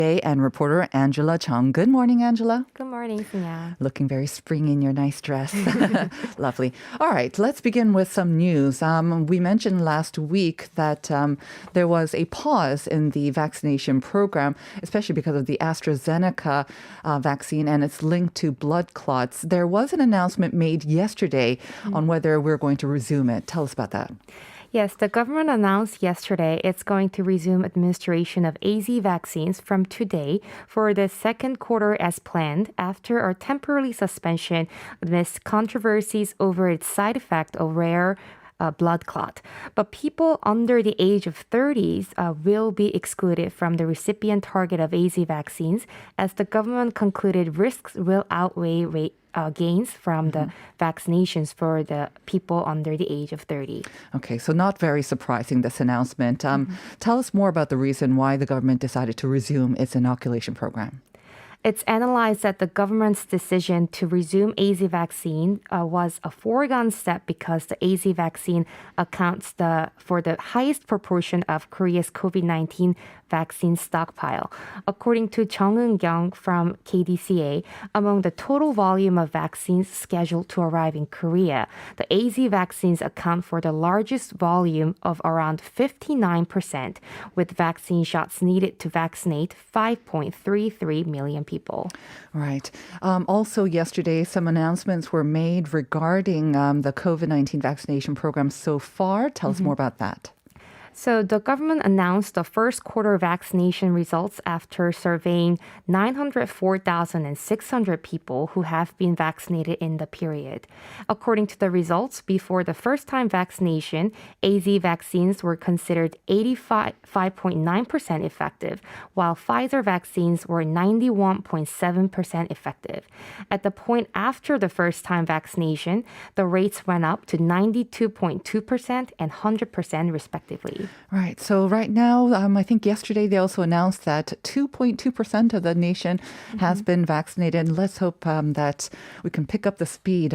And reporter Angela Chung. Good morning, Angela. Good morning, Sunya. Looking very springy in your nice dress. Lovely. All right, let's begin with some news. We mentioned last week that there was a pause in the vaccination program, especially because of the AstraZeneca vaccine and its link to blood clots. There was an announcement made yesterday on whether we're going to resume it. Tell us about that. Yes, the government announced yesterday it's going to resume administration of AZ vaccines from today for the second quarter as planned after a temporary suspension amidst controversies over its side effect of rare blood clot. But people under the age of 30s will be excluded from the recipient target of AZ vaccines as the government concluded risks will outweigh gains from the vaccinations for the people under the age of 30. Okay, so not very surprising, this announcement. Tell us more about the reason why the government decided to resume its inoculation program. It's analyzed that the government's decision to resume AZ vaccine was a foregone step because the AZ vaccine accounts for the highest proportion of Korea's COVID-19 vaccine stockpile. According to Chung Eun-kyung from KDCA, among the total volume of vaccines scheduled to arrive in Korea, the AZ vaccines account for the largest volume of around 59%, with vaccine shots needed to vaccinate 5.33 million people. Right. Also, yesterday, some announcements were made regarding the COVID-19 vaccination program so far. Tell us more about that. So the government announced the first quarter vaccination results after surveying 904,600 people who have been vaccinated in the period. According to the results, before the first-time vaccination, AZ vaccines were considered 85.9% effective, while Pfizer vaccines were 91.7% effective. At the point after the first-time vaccination, the rates went up to 92.2% and 100% respectively. Right. So right now, I think yesterday they also announced that 2.2% of the nation has been vaccinated. And let's hope that we can pick up the speed.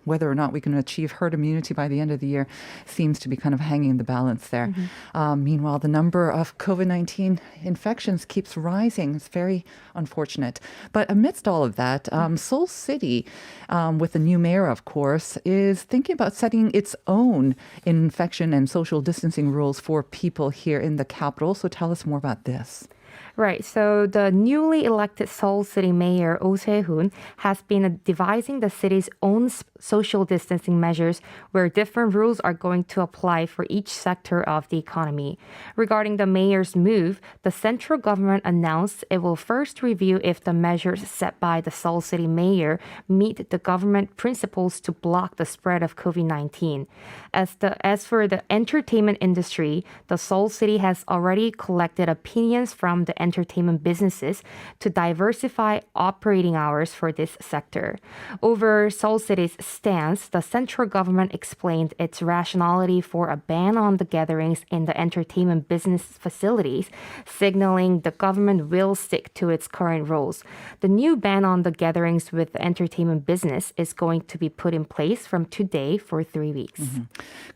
Whether or not we can achieve herd immunity by the end of the year seems to be kind of hanging in the balance there. Meanwhile, the number of COVID-19 infections keeps rising. It's very unfortunate. But amidst all of that, Seoul City, with the new mayor, of course, is thinking about setting its own infection and social distancing rules for people here in the capital. So tell us more about this. Right. So the newly elected Seoul City Mayor Oh Se-hoon has been devising the city's own social distancing measures where different rules are going to apply for each sector of the economy. Regarding the mayor's move, the central government announced it will first review if the measures set by the Seoul City Mayor meet the government principles to block the spread of COVID-19. As for the entertainment industry, the Seoul City has already collected opinions from the entertainment businesses to diversify operating hours for this sector. Over Seoul City's stance, the central government explained its rationality for a ban on the gatherings in the entertainment business facilities, signaling the government will stick to its current rules. The new ban on the gatherings with the entertainment business is going to be put in place from today for 3 weeks.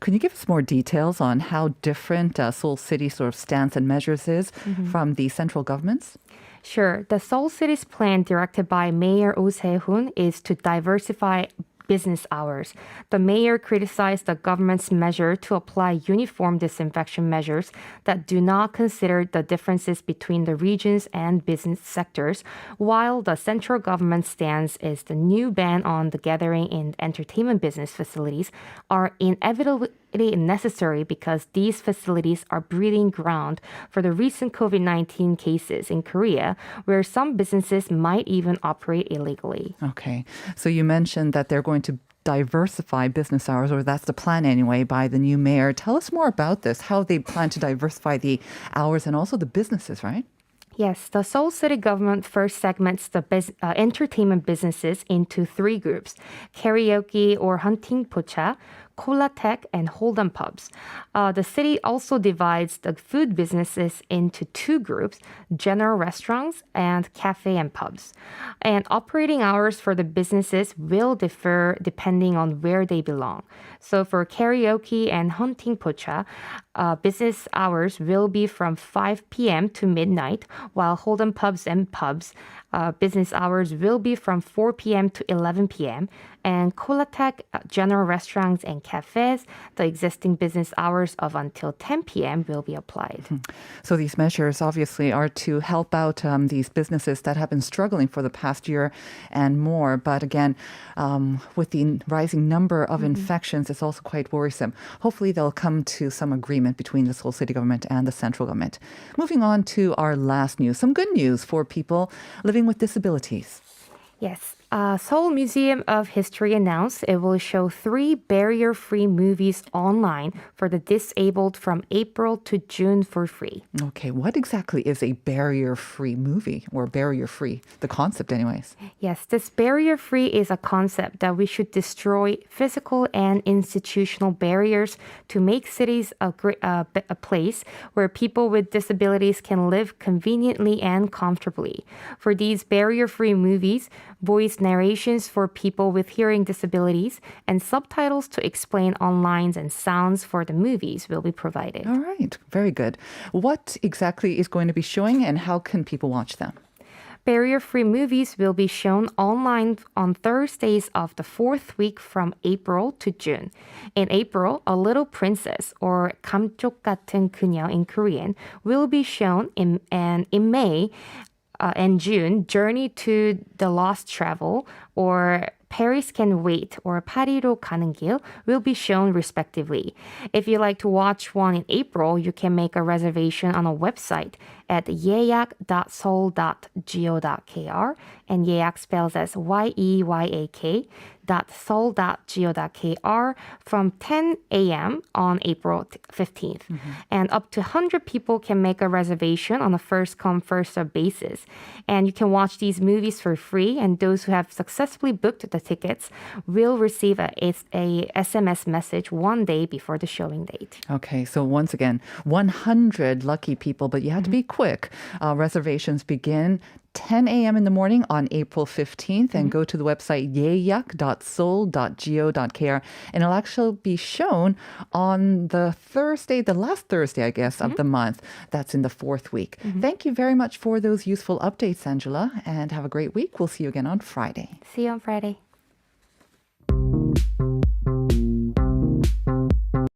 Can you give us more details on how different Seoul City's sort of stance and measures is from the central government's? Sure. The Seoul City's plan, directed by Mayor Oh Se-hoon, is to diversify business hours. The mayor criticized the government's measure to apply uniform disinfection measures that do not consider the differences between the regions and business sectors, while the central government stance is the new ban on the gathering in entertainment business facilities are inevitably necessary because these facilities are breeding ground for the recent COVID-19 cases in Korea, where some businesses might even operate illegally. Okay. So you mentioned that they're going to diversify business hours, or that's the plan anyway, by the new mayor. Tell us more about this, how they plan to diversify the hours and also the businesses, right? Yes, the Seoul City government first segments the entertainment businesses into 3 groups: karaoke or hunting pocha, Colatech, and Holden pubs. The city also divides the food businesses into two groups, general restaurants and cafe and pubs. And operating hours for the businesses will differ depending on where they belong. So for karaoke and hunting pocha, business hours will be from 5 p.m. to midnight, while Holden pubs and pubs business hours will be from 4 p.m. to 11 p.m. And Colatech general restaurants and cafes, the existing business hours of until 10 p.m. will be applied. So these measures obviously are to help out these businesses that have been struggling for the past year and more. But again, with the rising number of infections, it's also quite worrisome. Hopefully they'll come to some agreement between the Seoul City government and the central government. Moving on to our last news, some good news for people living with disabilities. Yes. Seoul Museum of History announced it will show 3 barrier-free movies online for the disabled from April to June for free. Okay, what exactly is a barrier-free movie or barrier-free? The concept anyways. Yes, this barrier-free is a concept that we should destroy physical and institutional barriers to make cities a place where people with disabilities can live conveniently and comfortably. For these barrier-free movies, voice narrations for people with hearing disabilities and subtitles to explain on lines and sounds for the movies will be provided. All right, very good. What exactly is going to be showing and how can people watch them? Barrier-free movies will be shown online on Thursdays of the 4th week from April to June. In April, A Little Princess, or 감쪽 같은 그녀 in Korean, will be shown and in May and June, Journey to the Lost Travel, or Paris Can Wait, or 파리로 가는 길, will be shown respectively. If you like to watch one in April, you can make a reservation on a website at yeyak.seoul.go.kr, and yeyak spells as yeyak seoul.go.kr from 10 a.m. on April 15th. And up to 100 people can make a reservation on a first-come, first-served basis. And you can watch these movies for free, and those who have successfully booked the tickets will receive a SMS message one day before the showing date. Okay, so once again, 100 lucky people, but you have to be quick. Reservations begin 10 a.m. in the morning on April 15th and go to the website yeyak.seoul.go.kr and it'll actually be shown on the last Thursday, I guess, of the month. That's in the 4th week. Thank you very much for those useful updates, Angela, and have a great week. We'll see you again on Friday. See you on Friday.